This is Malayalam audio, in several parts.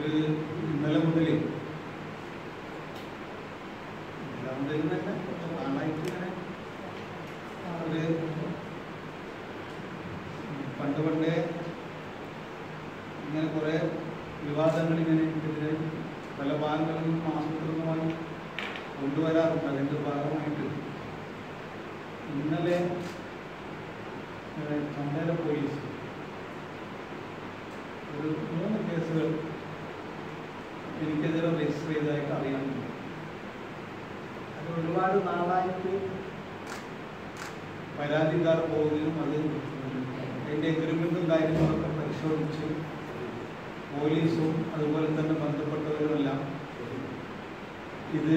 ഒരു ഇന്നലെ മുതൽ തന്നെ കുറച്ച് നാളായിട്ട് ഇങ്ങനെ ഒരു പണ്ടേ ഇങ്ങനെ കുറേ വിവാദങ്ങൾ ഇങ്ങനെ ഇതിനെതിരെ പല ഭാഗങ്ങളിൽ നിന്നും ആസൂത്രിതമായി കൊണ്ടുവരാറുണ്ട്. അതിൻ്റെ ഭാഗമായിട്ട് ഇന്നലെ ചന്ദേര പോലീസ് ഒരു 3 കേസുകൾ എനിക്കെതിരെ രജിസ്റ്റർ ചെയ്തതായിട്ട് അറിയാനുണ്ട്. അത് ഒരുപാട് നാളായിട്ട് പരാതിക്കാർ പോവുകയും അത് അതിൻ്റെ എഗ്രിമെൻറ്റും കാര്യങ്ങളൊക്കെ പരിശോധിച്ച് പോലീസും അതുപോലെ തന്നെ ബന്ധപ്പെട്ടവരുമെല്ലാം ഇത്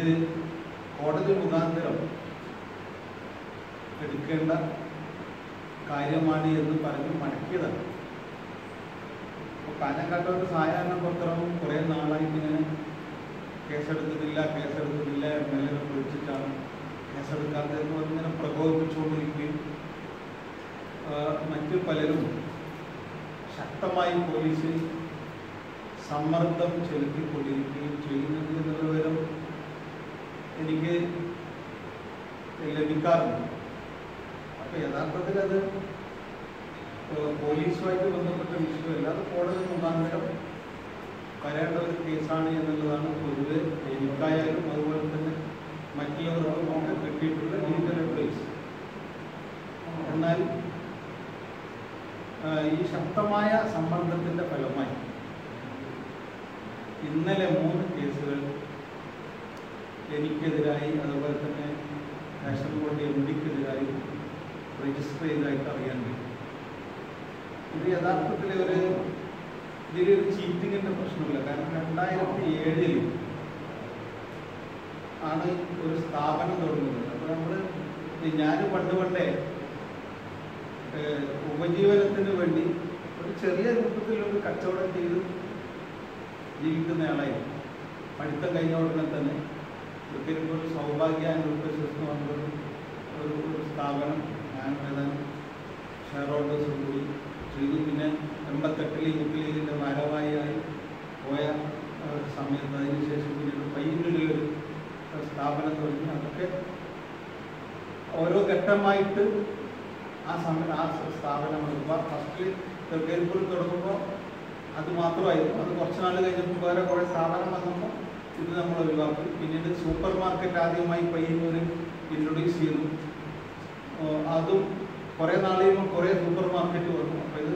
കോടതി മുഖാന്തരം എടുക്കേണ്ട കാര്യമാണ് എന്ന് പറഞ്ഞ് മടക്കിയതാണ്. അപ്പോൾ കാഞ്ഞങ്ങാട്ടോട്ട് സായാഹ്ന പത്രവും കുറേ നാളായിട്ട് ഇങ്ങനെ കേസെടുക്കുന്നില്ല MLA വിളിച്ചിട്ടാണ് കേസെടുക്കാത്തതെന്ന് പറഞ്ഞിങ്ങനെ പ്രകോപിപ്പിച്ചുകൊണ്ടിരിക്കുകയും മറ്റു പലരും ശക്തമായി പോലീസിൽ സമ്മർദ്ദം ചെലുത്തിക്കൊണ്ടിരിക്കുകയും ചെയ്യുന്നത് എന്നുള്ള വിവരം എനിക്ക് ലഭിക്കാറുണ്ട്. അപ്പോൾ യഥാർത്ഥത്തിൽ അത് പോലീസുമായിട്ട് ബന്ധപ്പെട്ട വിഷയമല്ല, അത് കോടതി മുഖാന്തരം വരേണ്ട ഒരു കേസാണ് എന്നുള്ളതാണ് പൊതുവെ എനിക്കായാലും അതുപോലെ തന്നെ മറ്റുള്ളവർക്കും ഒക്കെ കിട്ടിയിട്ടുള്ള ലീഗൽ അഡ്വൈസ്. എന്നാൽ ഈ ശക്തമായ സമ്മർദ്ദത്തിൻ്റെ ഫലമായി ഇന്നലെ 3 കേസുകൾ എനിക്കെതിരായി അതുപോലെ തന്നെ നാഷണൽ കോടതി MDക്കെതിരായി രജിസ്റ്റർ ചെയ്തതായിട്ട് അറിയാൻ കഴിയും. ഇത് യഥാർത്ഥത്തിൽ ഇതിലൊരു ചീറ്റിങ്ങിൻ്റെ പ്രശ്നമില്ല. കാരണം 2007 ആണ് ഒരു സ്ഥാപനം തുടങ്ങുന്നത്. അപ്പോൾ ഞാൻ പണ്ടേ ഉപജീവനത്തിന് വേണ്ടി ഒരു ചെറിയ രൂപത്തിലൊരു കച്ചവടം ചെയ്ത് ജീവിക്കുന്ന ആളായിരുന്നു. പഠിത്തം കഴിഞ്ഞ ഉടനെ തന്നെ ഒരിക്കലും ഒരു സൗഭാഗ്യ ഗ്രൂപ്പ് ഒരു സ്ഥാപനം ഞാൻ ഏതാനും ഷെയർ ഹോൾഡേഴ്സ് കൂടി ചെയ്തു. പിന്നെ 88 യൂത്ത് ലീഗിൻ്റെ ഭാരവാഹിയായി പോയ സമയത്ത് അതിനുശേഷം പിന്നീട് പയ്യന്നൂരിലൊരു സ്ഥാപനം തുടങ്ങി. അതൊക്കെ ഓരോ ഘട്ടമായിട്ട് ആ സ്ഥാപനം ഫസ്റ്റ് തെക്കേൽപ്പൂരിൽ തുടങ്ങുമ്പോൾ അത് മാത്രമായിരുന്നു. അത് കുറച്ച് നാൾ കഴിഞ്ഞപ്പോൾ വേറെ കുറേ സ്ഥാപനം വന്നപ്പോൾ ഇത് നമ്മൾ ഒഴിവാക്കി. പിന്നീട് സൂപ്പർ മാർക്കറ്റ് ആദ്യമായി പയ്യന്നൂരിൽ ഇൻട്രൊഡ്യൂസ് ചെയ്തു. അതും കുറേ നാളെയും കുറേ സൂപ്പർ മാർക്കറ്റ് വന്നു. അപ്പോൾ ഇത്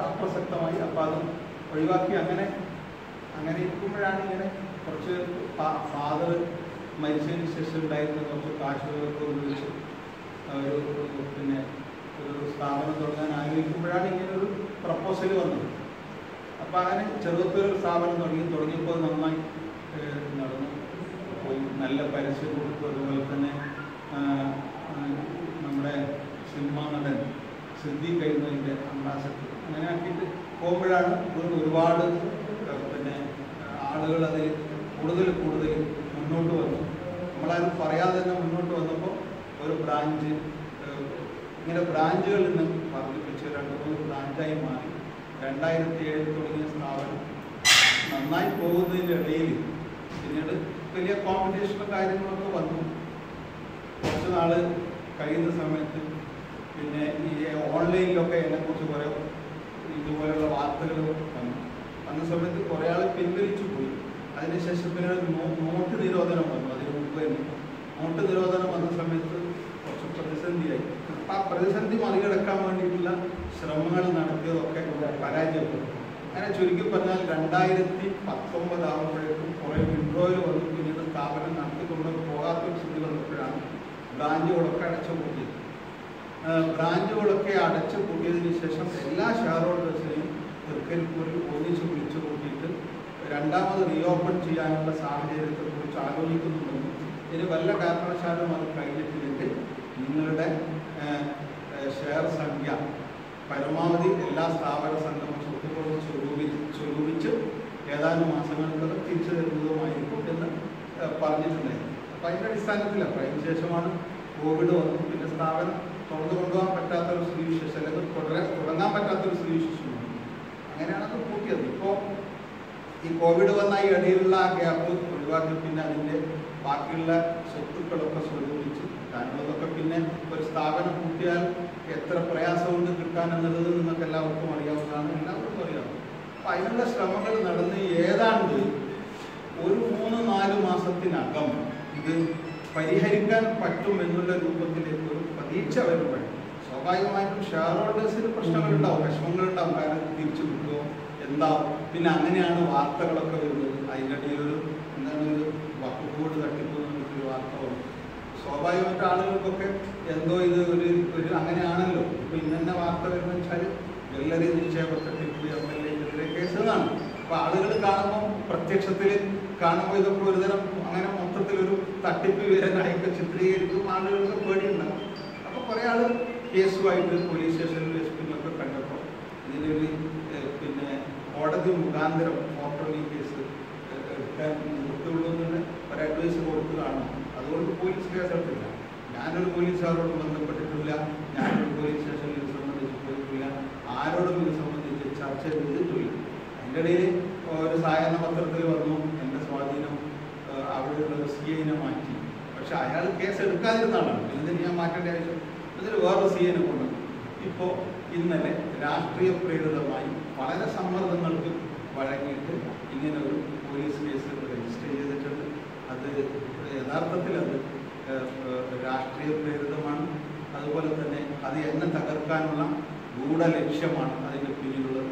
അപ്രസക്തമായി. അപ്പോൾ അതും ഒഴിവാക്കി. അങ്ങനെ ഇരിക്കുമ്പോഴാണ് ഇങ്ങനെ കുറച്ച് ഫാദർ മരിച്ചതിന് ശേഷം ഉണ്ടായിരുന്ന കുറച്ച് കാശുകളൊക്കെ ഉപയോഗിച്ച് പിന്നെ ഒരു സ്ഥാപനം തുടങ്ങാൻ ആഗ്രഹിക്കുമ്പോഴാണ് ഇങ്ങനൊരു പ്രപ്പോസൽ വന്നത്. അപ്പോൾ അങ്ങനെ ചെറുപ്പത്തിൽ സ്ഥാപനം തുടങ്ങിയപ്പോൾ നന്നായി നടന്നു പോയി. നല്ല പരസ്യം കൊടുത്തു. അതുപോലെ തന്നെ നമ്മുടെ സിനിമാ നടൻ സിദ്ദീഖ് കഴിയുന്നതിൻ്റെ അംബാസഡർ അങ്ങനെ ആക്കിയിട്ട് പോകുമ്പോഴാണ് ഒരുപാട് പിന്നെ ആളുകൾ അതിൽ കൂടുതൽ മുന്നോട്ട് വന്നു. നമ്മളാരും പറയാതെ തന്നെ മുന്നോട്ട് വന്നപ്പോൾ ഒരു ബ്രാഞ്ച് ഇങ്ങനെ ബ്രാഞ്ചുകളിൽ നിന്ന് വർദ്ധിപ്പിച്ച് 2-3 ബ്രാഞ്ചായി മാറി 2007 തുടങ്ങിയ സ്ഥാപനം നന്നായി പോകുന്നതിൻ്റെ ഇടയിൽ പിന്നീട് വലിയ കോമ്പറ്റീഷനും കാര്യങ്ങളൊക്കെ വന്നു. കുറച്ച് നാൾ കഴിയുന്ന സമയത്ത് പിന്നെ ഈ ഓൺലൈനിലൊക്കെ അതിനെക്കുറിച്ച് കുറേ ഇതുപോലെയുള്ള വാർത്തകൾ വന്ന സമയത്ത് കുറേ ആൾ പിൻവലിച്ചു പോയി. അതിനുശേഷം പിന്നെ നോട്ട് നിരോധനം വന്നു. അതിന് മുമ്പ് തന്നെ നോട്ട് നിരോധനം വന്ന സമയത്ത് കുറച്ച് പ്രതിസന്ധിയായി. ആ പ്രതിസന്ധി മറികടക്കാൻ വേണ്ടിയിട്ടുള്ള ശ്രമങ്ങൾ നടത്തിയതൊക്കെ പരാജയപ്പെട്ടു. അങ്ങനെ ചുരുക്കി പറഞ്ഞാൽ 2019 ആകുമ്പോഴേക്കും കുറേ വിഡ്രോയിൽ വന്നു. പിന്നീട് സ്ഥാപനം നടത്തിക്കൊണ്ട് പോകാത്തൊരു സ്ഥിതി വന്നപ്പോഴാണ് ബ്രാഞ്ചുകളൊക്കെ അടച്ചുപൂട്ടിയത്. ബ്രാഞ്ചുകളൊക്കെ അടച്ചുപൂട്ടിയതിന് ശേഷം എല്ലാ ഷെയർ ഹോൾഡേഴ്സിനെയും തൃക്കരിപ്പൂരിൽ ഒന്നിച്ച് വിളിച്ചു കൂട്ടിയിട്ട് രണ്ടാമത് റീഓപ്പൺ ചെയ്യാനുള്ള സാഹചര്യത്തെക്കുറിച്ച് ആലോചിക്കുന്നുണ്ടെന്നും ഇനി വല്ല കാരണവശാലും അത് കഴിഞ്ഞിട്ടില്ലെങ്കിൽ നിങ്ങളുടെ ഷെയർ സംഖ്യ പരമാവധി എല്ലാ സ്ഥാപന സംഘവും സ്വരൂപിച്ച് ഏതാനും മാസങ്ങൾക്കത് തിരിച്ചു തരുന്നതുമായിരിക്കും എന്ന് പറഞ്ഞിട്ടുണ്ടായിരുന്നു. അപ്പം അതിൻ്റെ അടിസ്ഥാനത്തിലാണ്. അതിന് ശേഷമാണ് കോവിഡ് വന്നു. പിന്നെ സ്ഥാപനം തുറന്നു കൊണ്ടുപോകാൻ പറ്റാത്തൊരു സ്ഥിതിവിശേഷം അല്ലെങ്കിൽ തുടങ്ങാൻ പറ്റാത്തൊരു സ്ഥിതിവിശേഷം വന്നു. അങ്ങനെയാണ് അത് പൂട്ടിയത്. ഇപ്പോൾ ഈ കോവിഡ് വന്ന ഈ ഇടയിലുള്ള ആ ഗ്യാപ്പ് ഒഴിവാക്കി പിന്നെ അതിൻ്റെ ബാക്കിയുള്ള സ്വത്തുക്കളൊക്കെ സ്വരൂപിച്ച് കിട്ടാനുള്ളതൊക്കെ പിന്നെ ഒരു സ്ഥാപനം കൂട്ടിയാൽ എത്ര പ്രയാസമുണ്ട് കിട്ടാനെന്നുള്ളത് നിങ്ങൾക്ക് എല്ലാവർക്കും അറിയാവുന്നതാണ്, എല്ലാവർക്കും അറിയാവുന്നത്. അപ്പം അതിനുള്ള ശ്രമങ്ങൾ നടന്ന് ഏതാണ്ട് ഒരു 3-4 മാസത്തിനകം ഇത് പരിഹരിക്കാൻ പറ്റും എന്നുള്ള രൂപത്തിലേക്ക് ഒരു പ്രതീക്ഷ വരുമ്പോൾ സ്വാഭാവികമായിട്ടും ഷെയർ ഹോൾഡേഴ്സിന് പ്രശ്നങ്ങളുണ്ടാവും, വിഷമങ്ങളുണ്ടാവും. കാരണം തിരിച്ചു കിട്ടുമോ എന്താവും. പിന്നെ അങ്ങനെയാണ് വാർത്തകളൊക്കെ വരുന്നത്. അതിൻ്റെ ഇടയിലൊരു എന്താണ് ഒരു വഖഫ് ബോർഡ് തട്ടിപ്പ് എന്നൊരു വാർത്ത വന്നു. സ്വാഭാവികമായിട്ട് ആളുകൾക്കൊക്കെ എന്തോ ഇത് ഒരു അങ്ങനെയാണല്ലോ. ഇപ്പോൾ ഇന്നെ വാർത്ത വരുന്നത് വെച്ചാൽ ജ്വല്ലറി നിക്ഷേപ തട്ടിപ്പ് MLA-ക്കെതിരെ കേസ് എന്നാണ്. അപ്പോൾ ആളുകൾ കാണുമ്പോൾ പ്രത്യക്ഷത്തിൽ കാണുമ്പോൾ ഇതൊക്കെ ഒരുതരം അങ്ങനെ മൊത്തത്തിലൊരു തട്ടിപ്പ് വിവരനായിട്ട് ചിത്രീകരിക്കും. ആളുകൾക്ക് പേടിയുണ്ടാകും. അപ്പോൾ കുറേ ആൾ കേസുമായിട്ട് പോലീസ് സ്റ്റേഷനിൽ എസ്പിനൊക്കെ കണ്ടപ്പോൾ ഇതിനൊരു പിന്നെ കോടതി മുഖാന്തരം ഫോട്ടോണി കേസ് എടുക്കാൻ നിർത്തുള്ളൂ എന്നുള്ള ഒരു അഡ്വൈസ് കൊടുത്ത് കാണണം. അതുകൊണ്ട് പോലീസ് കേസെടുത്തില്ല. ഞാനൊരു പോലീസുകാരോട് ബന്ധപ്പെട്ടിട്ടില്ല, ഞാനൊരു പോലീസ് സ്റ്റേഷനിൽ ഇത് സംബന്ധിച്ച് പോയിട്ടില്ല, ആരോടും ഇത് സംബന്ധിച്ച് ചർച്ച ചെയ്തിട്ടില്ല. അതിൻ്റെ ഇടയിൽ ഒരു സായന പത്രത്തിൽ വന്നു എൻ്റെ സ്വാധീനം അവിടെയുള്ള CI-നെ മാറ്റി. പക്ഷെ അയാൾ കേസ് എടുക്കാതിരുന്നാണ്. എന്തിന് ഞാൻ മാറ്റേണ്ട ആവശ്യം? അതിൽ വേറെ CI-നെ കൊണ്ടുവന്നു. ഇപ്പോൾ ഇന്നലെ രാഷ്ട്രീയ പ്രേരിതമായി വളരെ സമ്മർദ്ദങ്ങൾക്ക് വഴങ്ങിയിട്ട് ഇങ്ങനെ ഒരു പോലീസ് കേസ് രജിസ്റ്റർ ചെയ്തിട്ടുണ്ട്. അത് യഥാർത്ഥത്തിൽ അത് രാഷ്ട്രീയ പ്രേരിതമാണ്. അതുപോലെ തന്നെ അത് എന്നെ തകർക്കാനുള്ള ഗൂഢലക്ഷ്യമാണ് അതിൻ്റെ പിന്നിലുള്ളത്.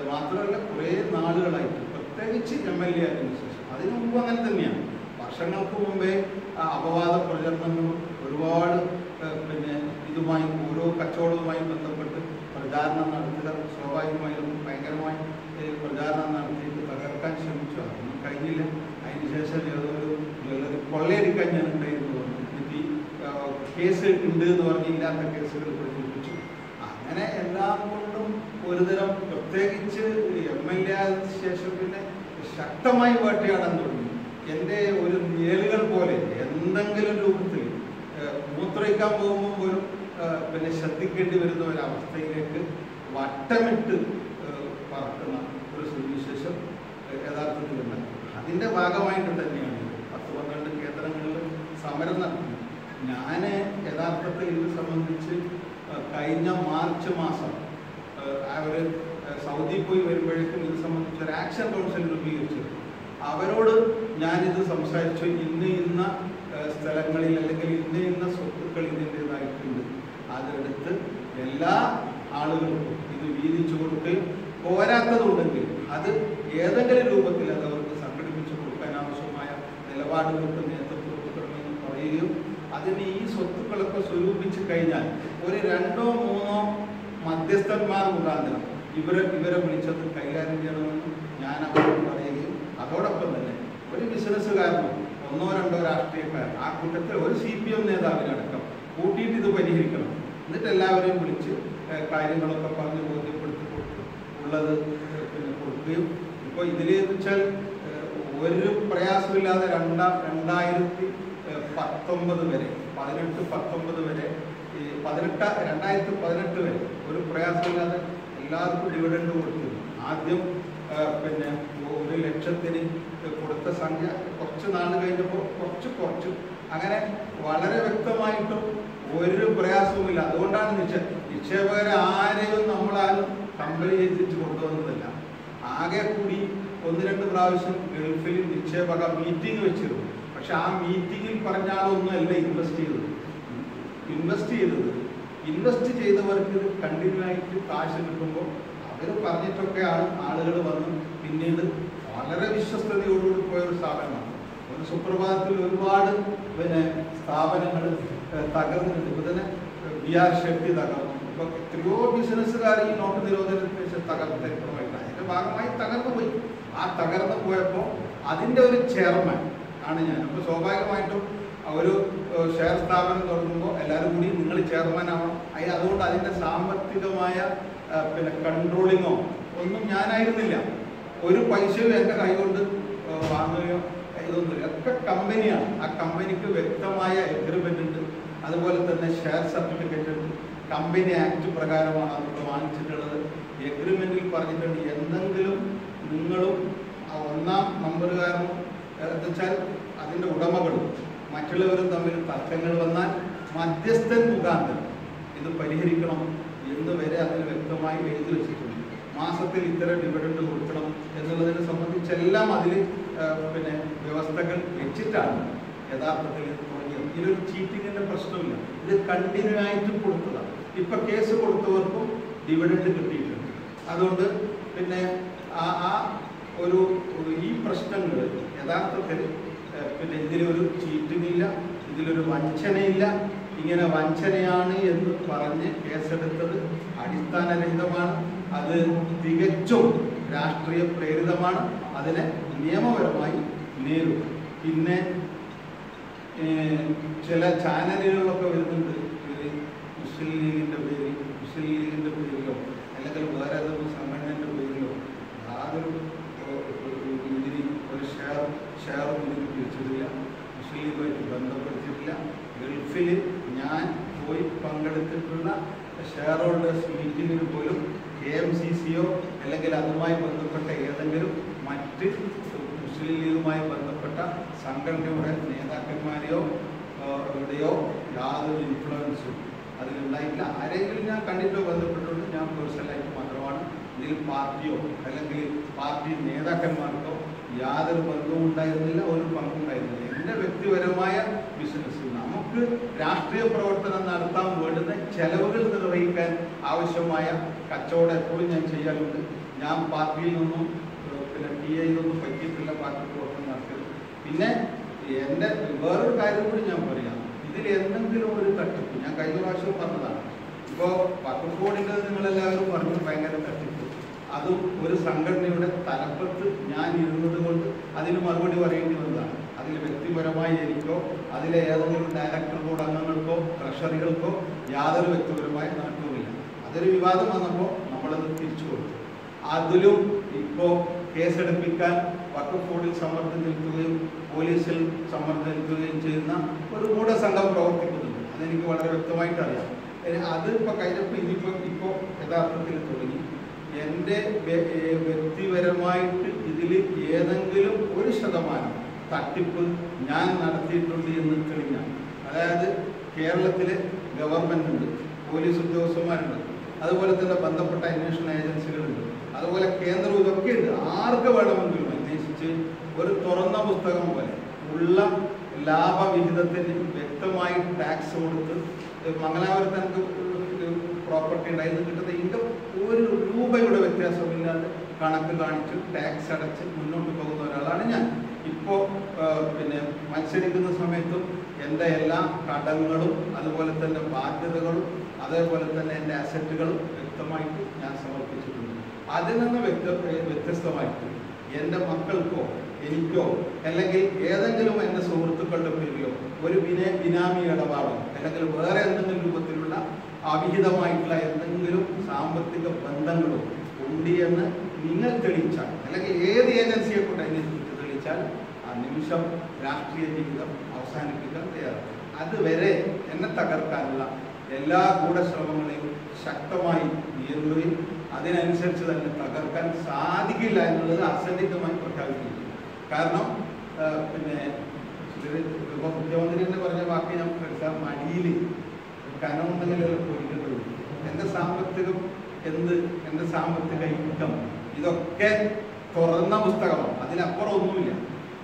മാത്രമല്ല കുറേ നാളുകളായിട്ട് പ്രത്യേകിച്ച് MLA ആയതിനു ശേഷം, അതിനു മുമ്പ് അങ്ങനെ തന്നെയാണ്. വർഷങ്ങൾക്ക് മുമ്പേ അപവാദ പ്രചരണങ്ങളും ഒരുപാട് പിന്നെ ഇതുമായി ഓരോ കച്ചവടവുമായി ബന്ധപ്പെട്ട് പ്രചാരണം നടത്തുക, സ്വാഭാവികമായും ഭയങ്കരമായി പ്രചാരണം നടത്തിയിട്ട് തകർക്കാൻ ശ്രമിച്ചു. അതൊന്നും കഴിഞ്ഞില്ല. അതിനുശേഷം ഏതൊരു ജ്വല്ലറി കൊള്ളയടിക്കാൻ ഞാൻ ഉണ്ടായിരുന്നു എന്നിട്ട് കേസ് ഉണ്ട് എന്ന് പറഞ്ഞ് ഇല്ലാത്ത കേസുകൾ പ്രചരിപ്പിച്ചു. അങ്ങനെ എല്ലാം കൊണ്ടും ഒരുതരം പ്രത്യേകിച്ച് MLA ആയതിനു ശേഷം പിന്നെ ശക്തമായി വേട്ടയാടാൻ തുടങ്ങി. എൻ്റെ ഒരു നിഴലുകൾ പോലെ എന്തെങ്കിലും രൂപത്തിൽ മൂത്രയിക്കാൻ പോകുമ്പോൾ പോലും പിന്നെ ശ്രദ്ധിക്കേണ്ടി വരുന്ന ഒരവസ്ഥയിലേക്ക് വട്ടമിട്ട് പറക്കുന്ന ഒരു സുവിശേഷം യഥാർത്ഥത്തിലുണ്ട്. അതിൻ്റെ ഭാഗമായിട്ട് തന്നെയാണ് 10-12 കേന്ദ്രങ്ങളിൽ സമരം നടത്തുന്നത്. ഞാൻ യഥാർത്ഥത്തിൽ ഇത് സംബന്ധിച്ച് കഴിഞ്ഞ മാർച്ച് മാസം അവർ സൗദി പോയി വരുമ്പോഴേക്കും ഇത് സംബന്ധിച്ച് ഒരു ആക്ഷൻ കൗൺസിൽ രൂപീകരിച്ചു. അവരോട് ഞാനിത് സംസാരിച്ചു. ഇന്ന സ്ഥലങ്ങളിൽ അല്ലെങ്കിൽ ഇന്ന സ്വത്തുക്കൾ ഇതിൻ്റെതായിട്ടുണ്ട്, അതെടുത്ത് എല്ലാ ആളുകൾക്കും ഇത് വീതിച്ചു കൊടുക്കുകയും പോരാത്തതുണ്ടെങ്കിൽ അത് ഏതെങ്കിലും രൂപത്തിൽ അത് അവർക്ക് സംഘടിപ്പിച്ചു കൊടുക്കാൻ ആവശ്യമായ നിലപാടുകൾക്ക് നേതൃത്വം കൊടുക്കണമെന്ന് പറയുകയും അതിന് ഈ സ്വത്തുക്കളൊക്കെ സ്വരൂപിച്ചു കഴിഞ്ഞാൽ ഒരു 2-3 മധ്യസ്ഥന്മാർ മുഖാന്തരം ഇവരെ വിളിച്ചത് കൈകാര്യം ചെയ്യണമെന്ന് ഞാൻ അവരോട് പറയുകയും അതോടൊപ്പം തന്നെ ഒരു ബിസിനസ്സുകാരനോ 1-2 രാഷ്ട്രീയക്കാരൻ ആ കൂട്ടത്തിൽ ഒരു CPM നേതാവിനടക്കം കൂട്ടിയിട്ട് ഇത് പരിഹരിക്കണം. എന്നിട്ട് എല്ലാവരെയും വിളിച്ച് കാര്യങ്ങളൊക്കെ പറഞ്ഞ് ബോധ്യപ്പെടുത്തി കൊടുത്ത് ഉള്ളത് പിന്നെ കൊടുക്കുകയും ഇപ്പോൾ ഇതിൽ വെച്ചാൽ ഒരു പ്രയാസമില്ലാതെ 2019 വരെ 18-19 വരെ 2018 വരെ ഒരു പ്രയാസമില്ലാതെ എല്ലാവർക്കും ഡിവിഡൻഡ് കൊടുത്തിരുന്നു. ആദ്യം പിന്നെ 1 ലക്ഷത്തിന് കൊടുത്ത സംഖ്യ കുറച്ച് നാൾ കഴിഞ്ഞപ്പോൾ കുറച്ച് അങ്ങനെ വളരെ വ്യക്തമായിട്ടും ഒരു പ്രയാസവുമില്ല. അതുകൊണ്ടാണ് നിക്ഷേപകരെ ആരെയും നമ്മളാരും കമ്പനി ചെയ്തിട്ട് കൊണ്ടുവന്നതല്ല. ആകെ കൂടി 1-2 പ്രാവശ്യം ഗൾഫിൽ നിക്ഷേപക മീറ്റിംഗ് വെച്ചിരുന്നു. പക്ഷെ ആ മീറ്റിങ്ങിൽ പറഞ്ഞാലൊന്നുമല്ല ഇൻവെസ്റ്റ് ചെയ്തവർക്ക് കണ്ടിന്യൂ ആയിട്ട് കാശ് കിട്ടുമ്പോൾ അവർ പറഞ്ഞിട്ടൊക്കെയാണ് ആളുകൾ വന്ന് പിന്നീട് വളരെ വിശ്വസ്തയോടുകൂടി പോയൊരു സ്ഥാപനമാണ്. ഒരു സുപ്രഭാതത്തിൽ ഒരുപാട് പിന്നെ സ്ഥാപനങ്ങൾ തകർന്നിട്ടുണ്ട്. ഇപ്പോൾ തന്നെ VR ഷെട്ടി തകർന്നു. ഇപ്പോൾ എത്രയോ ബിസിനസ്സുകാർ ഈ നോട്ട് നിരോധനത്തിന് തകർന്നിട്ടുമായില്ല. അതിൻ്റെ ഭാഗമായി തകർന്നു പോയി. ആ തകർന്നു പോയപ്പോൾ അതിൻ്റെ ഒരു ചെയർമാൻ ആണ് ഞാൻ. അപ്പോൾ സ്വാഭാവികമായിട്ടും ഒരു ഷെയർ സ്ഥാപനം തുടങ്ങുമ്പോൾ എല്ലാവരും കൂടി നിങ്ങൾ ചെയർമാൻ ആവണം. അതുകൊണ്ട് അതിൻ്റെ സാമ്പത്തികമായ പിന്നെ കൺട്രോളിങ്ങോ ഒന്നും ഞാനായിരുന്നില്ല. ഒരു പൈസയും എൻ്റെ കൈകൊണ്ട് വാങ്ങുകയോ ഇതൊന്നുമില്ല. ഒക്കെ കമ്പനിയാണ്. ആ കമ്പനിക്ക് വ്യക്തമായ എഗ്രിമെൻ്റ് ഉണ്ട്. അതുപോലെ തന്നെ ഷെയർ സർട്ടിഫിക്കറ്റ് ഉണ്ട്. കമ്പനി ആക്ട് പ്രകാരമാണ് അതൊക്കെ വാങ്ങിച്ചിട്ടുള്ളത്. എഗ്രിമെൻറ്റിൽ പറഞ്ഞിട്ടുണ്ട് എന്തെങ്കിലും നിങ്ങളും ഒന്നാം നമ്പർ കാരണം എന്താ വെച്ചാൽ അതിൻ്റെ ഉടമകളും മറ്റുള്ളവരും തമ്മിൽ തർക്കങ്ങൾ വന്നാൽ മധ്യസ്ഥൻ മുഖാന്തരം ഇത് പരിഹരിക്കണം എന്ന് വരെ അതിൽ വ്യക്തമായി എഴുതി വെച്ചിട്ടുണ്ട്. മാസത്തിൽ ഇത്ര ഡിവിഡൻഡ് കൊടുക്കണം എന്നുള്ളതിനെ സംബന്ധിച്ചെല്ലാം അതിൽ പിന്നെ വ്യവസ്ഥകൾ വെച്ചിട്ടാണ് യഥാർത്ഥത്തിൽ തുടങ്ങിയത്. ഇതിലൊരു ചീറ്റിങ്ങിൻ്റെ പ്രശ്നമില്ല. ഇത് കണ്ടിന്യൂ ആയിട്ട് കൊടുത്തതാണ്. ഇപ്പം കേസ് കൊടുത്തവർക്കും ഡിവിഡൻഡ് കിട്ടിയിട്ടുണ്ട്. അതുകൊണ്ട് പിന്നെ ആ ഒരു ഈ പ്രശ്നങ്ങൾ യഥാർത്ഥത്തിൽ പിന്നെ ഇതിലൊരു ചീറ്റിങ്ങില്ല, ഇതിലൊരു വഞ്ചനയില്ല. ഇങ്ങനെ വഞ്ചനയാണ് എന്ന് പറഞ്ഞ് കേസെടുത്തത് അടിസ്ഥാനരഹിതമാണ്. അത് തികച്ചും രാഷ്ട്രീയ പ്രേരിതമാണ്. അതിനെ നിയമപരമായി നേരിടും. പിന്നെ ചില ചാനലുകളിലൊക്കെ വരുന്നുണ്ട് മുസ്ലിം ലീഗിൻ്റെ പേരിലോ അല്ലെങ്കിൽ വേറെ ഏതൊരു സംഘടനയുടെ പേരിലോ യാതൊരു ഇതിന് ഒരു ഷെയറും ഇതിന് പിടിച്ചിട്ടില്ല, മുസ്ലിം ലീഗുമായിട്ട് ബന്ധപ്പെടുത്തിയിട്ടില്ല. ഗൾഫിൽ ഞാൻ പോയി പങ്കെടുത്തിട്ടുള്ള ഷെയർ ഹോൾഡേഴ്സ് മീറ്റിങ്ങിന് പോലും KMCCയോ അല്ലെങ്കിൽ അതുമായി ബന്ധപ്പെട്ട ഏതെങ്കിലും മറ്റ് മുസ്ലിം ലീഗുമായി ബന്ധപ്പെട്ട സംഘടനയുടെ നേതാക്കന്മാരെയോ എവിടെയോ യാതൊരു ഇൻഫ്ലുവൻസും അതിലുണ്ടായിട്ടില്ല. ആരെങ്കിലും ഞാൻ കണ്ടിട്ടോ ബന്ധപ്പെട്ടുകൊണ്ട് ഞാൻ പേഴ്സണലായിട്ട് മാത്രമാണ്. ഇതിൽ പാർട്ടിയോ അല്ലെങ്കിൽ പാർട്ടി നേതാക്കന്മാർക്കോ യാതൊരു ബന്ധവും ഉണ്ടായിരുന്നില്ല, ഒരു പങ്കുണ്ടായിരുന്നില്ല. എൻ്റെ വ്യക്തിപരമായ ബിസിനസ് നമുക്ക് രാഷ്ട്രീയ പ്രവർത്തനം നടത്താൻ വേണ്ടുന്ന ചെലവുകൾ നിർവഹിക്കാൻ ആവശ്യമായ കച്ചവടം എപ്പോഴും ഞാൻ ചെയ്യാറുണ്ട്. ഞാൻ പാർട്ടിയിൽ നിന്നും പിന്നെ PI ഒന്നും പറ്റിയിട്ടില്ല പാർട്ടി പ്രവർത്തനം നടത്തിയത്. പിന്നെ എൻ്റെ വേറൊരു കാര്യം കൂടി ഞാൻ പറയാം. ഇതിൽ എന്തെങ്കിലും ഒരു തട്ടിപ്പ്, ഞാൻ കഴിഞ്ഞ പ്രാവശ്യം പറഞ്ഞതാണ്. ഇപ്പോൾ വഖഫ് ബോർഡിൻ്റെ നിങ്ങളെല്ലാവരും പറഞ്ഞു ഭയങ്കര തട്ടിപ്പ്. അതും ഒരു സംഘടനയുടെ തലപ്പത്ത് ഞാൻ ഇരുന്നത് കൊണ്ട് അതിന് മറുപടി പറയേണ്ടി വന്നതാണ്. അതിൽ വ്യക്തിപരമായി എനിക്കോ അതിലെ ഏതെങ്കിലും ഡയറക്ടർ ബോർഡ് അംഗങ്ങൾക്കോ ട്രഷറികൾക്കോ യാതൊരു വ്യക്തിപരമായ നേട്ടവുമില്ല. അതൊരു വിവാദം വന്നപ്പോൾ നമ്മളത് തിരിച്ചു കൊടുത്തു. അതിലും ഇപ്പോൾ കേസെടുപ്പിക്കാൻ വഖഫ് ബോർഡിൽ സമ്മർദ്ദം ചെലുത്തുകയും പോലീസിൽ സമ്മർദ്ദം ചെലുത്തുകയും ചെയ്യുന്ന ഒരു ഗൂഢസംഘം പ്രവർത്തിക്കുന്നുണ്ട്. അതെനിക്ക് വളരെ വ്യക്തമായിട്ട് അറിയാം. അത് ഇപ്പോൾ കഴിഞ്ഞപ്പോൾ ഇപ്പോൾ യഥാർത്ഥത്തിൽ തുടങ്ങി. എൻ്റെ വ്യക്തിപരമായിട്ട് ഇതിൽ ഏതെങ്കിലും 1% തട്ടിപ്പ് ഞാൻ നടത്തിയിട്ടുണ്ട് എന്ന് തെളിഞ്ഞാൽ, അതായത് കേരളത്തിലെ ഗവൺമെൻറ് ഉണ്ട്, പോലീസ് ഉദ്യോഗസ്ഥന്മാരുണ്ട്, അതുപോലെ തന്നെ ബന്ധപ്പെട്ട അന്വേഷണ ഏജൻസികളുണ്ട്, അതുപോലെ കേന്ദ്രം, ഇതൊക്കെ ഉണ്ട്. ആർക്ക് വേണമെങ്കിലും അന്വേഷിച്ച് ഒരു തുറന്ന പുസ്തകം പോലെ ഉള്ള ലാഭവിഹിതത്തിന് വ്യക്തമായി ടാക്സ് കൊടുത്ത് മംഗലാപുരത്ത് എനിക്ക് പ്രോപ്പർട്ടി ഉണ്ടായിരുന്നു കിട്ടുന്ന ഇൻകം 1 രൂപയുടെ വ്യത്യാസമില്ലാതെ കണക്ക് കാണിച്ച് ടാക്സ് അടച്ച് മുന്നോട്ട് പോകുന്ന ഒരാളാണ് ഞാൻ. ഇപ്പോൾ പിന്നെ മത്സരിക്കുന്ന സമയത്തും എൻ്റെ എല്ലാ കടങ്ങളും അതുപോലെ തന്നെ ബാധ്യതകളും അതേപോലെ തന്നെ എൻ്റെ അസറ്റുകളും വ്യക്തമായിട്ട് ഞാൻ സമർപ്പിച്ചിട്ടുണ്ട്. അതിൽ നിന്ന് വ്യത്യസ്തമായിട്ട് എൻ്റെ മക്കൾക്കോ എനിക്കോ അല്ലെങ്കിൽ ഏതെങ്കിലും എൻ്റെ സുഹൃത്തുക്കളുടെ പേരിലോ ഒരു ബിനാമി ഇടപാടോ അല്ലെങ്കിൽ വേറെ എന്തെങ്കിലും രൂപത്തിലുള്ള അവിഹിതമായിട്ടുള്ള എന്തെങ്കിലും സാമ്പത്തിക ബന്ധങ്ങളോ ഉണ്ട് എന്ന് നിങ്ങൾ തെളിയിച്ചാൽ, അല്ലെങ്കിൽ ഏത് ഏജൻസിയെ കൊണ്ട് അന്വേഷിച്ച് തെളിയിച്ചാൽ ആ നിമിഷം രാഷ്ട്രീയ ജീവിതം അവസാനിപ്പിക്കാൻ തയ്യാറാണ്. അതുവരെ എന്നെ തകർക്കാനുള്ള എല്ലാ ഗൂഢശ്രമങ്ങളെയും ശക്തമായി നേരിടുകയും അതിനനുസരിച്ച് തന്നെ തകർക്കാൻ സാധിക്കില്ല എന്നുള്ളത് അസന്നിഗ്ധമായി പ്രഖ്യാപിക്കുന്നു. കാരണം പിന്നെ മുഖ്യമന്ത്രി എന്ന് പറഞ്ഞ വാക്ക് ഞാൻ എടുക്കാം, മടിയിൽ കനമുണ്ടെങ്കിലല്ല പോയിട്ടുള്ളൂ. എൻ്റെ സാമ്പത്തികം എൻ്റെ സാമ്പത്തിക ഇൻകം ഇതൊക്കെ തുറന്ന പുസ്തകമാണ്, അതിലപ്പുറം ഒന്നുമില്ല.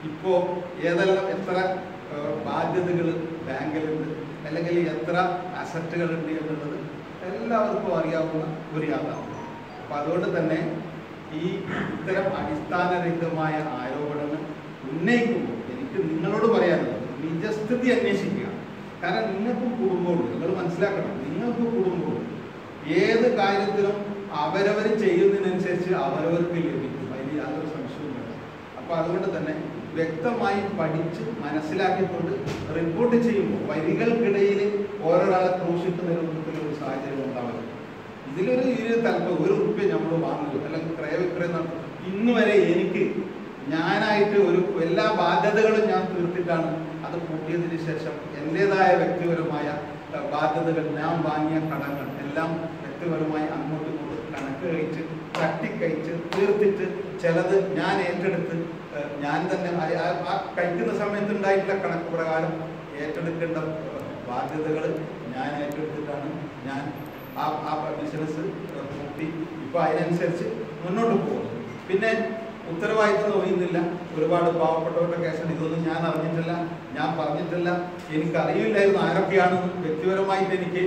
ഇപ്പോൾ എത്ര ബാധ്യതകൾ ബാങ്കിലുണ്ട് അല്ലെങ്കിൽ എത്ര അസറ്റുകളുണ്ട് എന്നുള്ളത് എല്ലാവർക്കും അറിയാവുന്ന ഒരു യാഥാർത്ഥ്യം. അപ്പം അതുകൊണ്ട് തന്നെ ഇത്തരം അടിസ്ഥാനരഹിതമായ ആരോപണങ്ങൾ ഉന്നയിക്കുമ്പോൾ എനിക്ക് നിങ്ങളോട് പറയാനുള്ളത് നിജസ്ഥിതി അന്വേഷിക്കുക. കാരണം നിങ്ങൾക്കും കുടുംബമുണ്ട്, നിങ്ങൾ മനസ്സിലാക്കണം, നിങ്ങൾക്ക് കുടുംബമുണ്ട്. ഏത് കാര്യത്തിലും അവരവർ ചെയ്യുന്നതിനനുസരിച്ച് അവരവർക്ക് ലഭിക്കും, അതിൽ യാതൊരു സംശയവും വേണ്ട. അപ്പോൾ അതുകൊണ്ട് തന്നെ വ്യക്തമായി പഠിച്ച് മനസ്സിലാക്കിക്കൊണ്ട് റിപ്പോർട്ട് ചെയ്യുമ്പോൾ വരികൾക്കിടയിൽ ഓരോരാളെ ക്രൂശിക്കുന്ന രൂപത്തിലൊരു സാഹചര്യം ഉണ്ടാവില്ല. ഇതിലൊരു തലപ്പം 1 റുപ്യ നമ്മൾ വാങ്ങുക അല്ലെങ്കിൽ ക്രയവിക്രയം നടത്തും. ഇന്ന് വരെ എനിക്ക് ഞാനായിട്ട് എല്ലാ ബാധ്യതകളും ഞാൻ തീർത്തിട്ടാണ് അത് കൂട്ടിയതിന് ശേഷം എൻ്റേതായ വ്യക്തിപരമായ ബാധ്യതകൾ, ഞാൻ വാങ്ങിയ കടങ്ങൾ എല്ലാം വ്യക്തിപരമായി അങ്ങോട്ടും ഇങ്ങോട്ടും കണക്ക് കഴിച്ച് തട്ടിക്കഴിച്ച് തീർത്തിട്ട് ചിലത് ഞാൻ ഏറ്റെടുത്ത് ഞാൻ തന്നെ ആ കഴിക്കുന്ന സമയത്ത് ഉണ്ടായിട്ടുള്ള കണക്ക് പ്രകാരം ഏറ്റെടുക്കേണ്ട ബാധ്യതകൾ ഞാൻ ഏറ്റെടുത്തിട്ടാണ് ഞാൻ ആ ബിസിനസ് കൂട്ടി ഇപ്പോൾ അതിനനുസരിച്ച് മുന്നോട്ട് പോകുന്നത്. പിന്നെ ഉത്തരവാദിത്വം ഒഴിയുന്നില്ല. ഒരുപാട് പാവപ്പെട്ടവരുടെ കേസുണ്ട്. ഇതൊന്നും ഞാൻ അറിഞ്ഞിട്ടില്ല, ഞാൻ പറഞ്ഞിട്ടില്ല, എനിക്കറിയില്ലായിരുന്നു ആരൊക്കെയാണെന്ന്. വ്യക്തിപരമായിട്ട് എനിക്ക്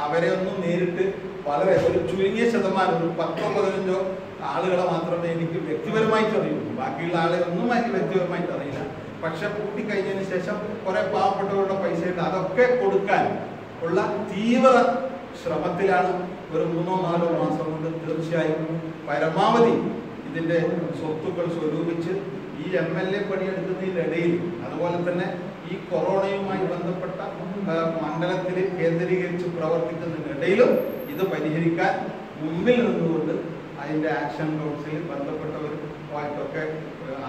അവരെ ഒന്നും നേരിട്ട് വളരെ ഒരു ചുരുങ്ങിയ ശതമാനം, ഒരു 10-15 ആളുകളെ മാത്രമേ എനിക്ക് വ്യക്തിപരമായിട്ട് അറിയുള്ളൂ. ബാക്കിയുള്ള ആളെ ഒന്നും എനിക്ക് വ്യക്തിപരമായിട്ട് അറിയില്ല. പക്ഷെ കൂട്ടിക്കഴിഞ്ഞതിന് ശേഷം കുറെ പാവപ്പെട്ടവരുടെ പൈസയുണ്ട്, അതൊക്കെ കൊടുക്കാൻ ഉള്ള തീവ്ര ശ്രമത്തിലാണ്. ഒരു 3-4 മാസം കൊണ്ട് തീർച്ചയായും പരമാവധി ഇതിന്റെ സ്വത്തുക്കൾ സ്വരൂപിച്ച് ഈ MLA പണിയെടുക്കുന്നതിനിടയിൽ, അതുപോലെ തന്നെ ഈ കൊറോണയുമായി ബന്ധപ്പെട്ട മണ്ഡലത്തിൽ കേന്ദ്രീകരിച്ച് പ്രവർത്തിക്കുന്നതിനിടയിലും ഇത് പരിഹരിക്കാൻ മുമ്പിൽ നിന്നുകൊണ്ട് അതിൻ്റെ ആക്ഷൻ കൗൺസിലിൽ ബന്ധപ്പെട്ടവരുമായിട്ടൊക്കെ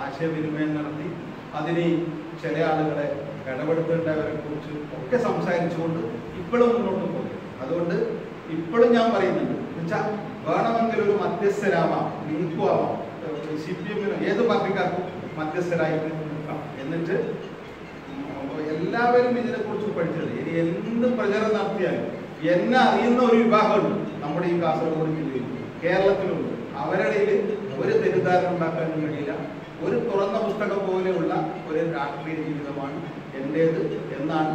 ആശയവിനിമയം നടത്തി അതിന് ചില ആളുകളെ ഇടപെടുത്തേണ്ടവരെ കുറിച്ച് ഒക്കെ സംസാരിച്ചുകൊണ്ട് ഇപ്പോഴും മുന്നോട്ട് പോകും. അതുകൊണ്ട് ഇപ്പോഴും ഞാൻ പറയുന്നുണ്ട്, എന്നുവെച്ചാൽ വേണമെങ്കിൽ ഒരു മധ്യസ്ഥരാവാം, നീക്കുവാവാം, CPM ഏത് പാർട്ടിക്കാർക്കും മധ്യസ്ഥരായിട്ട് നിൽക്കാം. എന്നിട്ട് എല്ലാവരും ഇതിനെക്കുറിച്ച് പഠിച്ചത് ഇനി എന്ത് പ്രചരണം നടത്തിയാലും എന്നെ അറിയുന്ന ഒരു വിഭാഗമുണ്ട് നമ്മുടെ ഈ കാസർഗോഡ് ജില്ലയിൽ, കേരളത്തിലുണ്ട്. അവരുടെ ഒരു തെറ്റിദ്ധാരണ ഉണ്ടാക്കാനും കഴിയില്ല. ഒരു തുറന്ന പുസ്തകം പോലെയുള്ള ഒരു രാഷ്ട്രീയ ജീവിതമാണ് എൻ്റേത് എന്നാണ്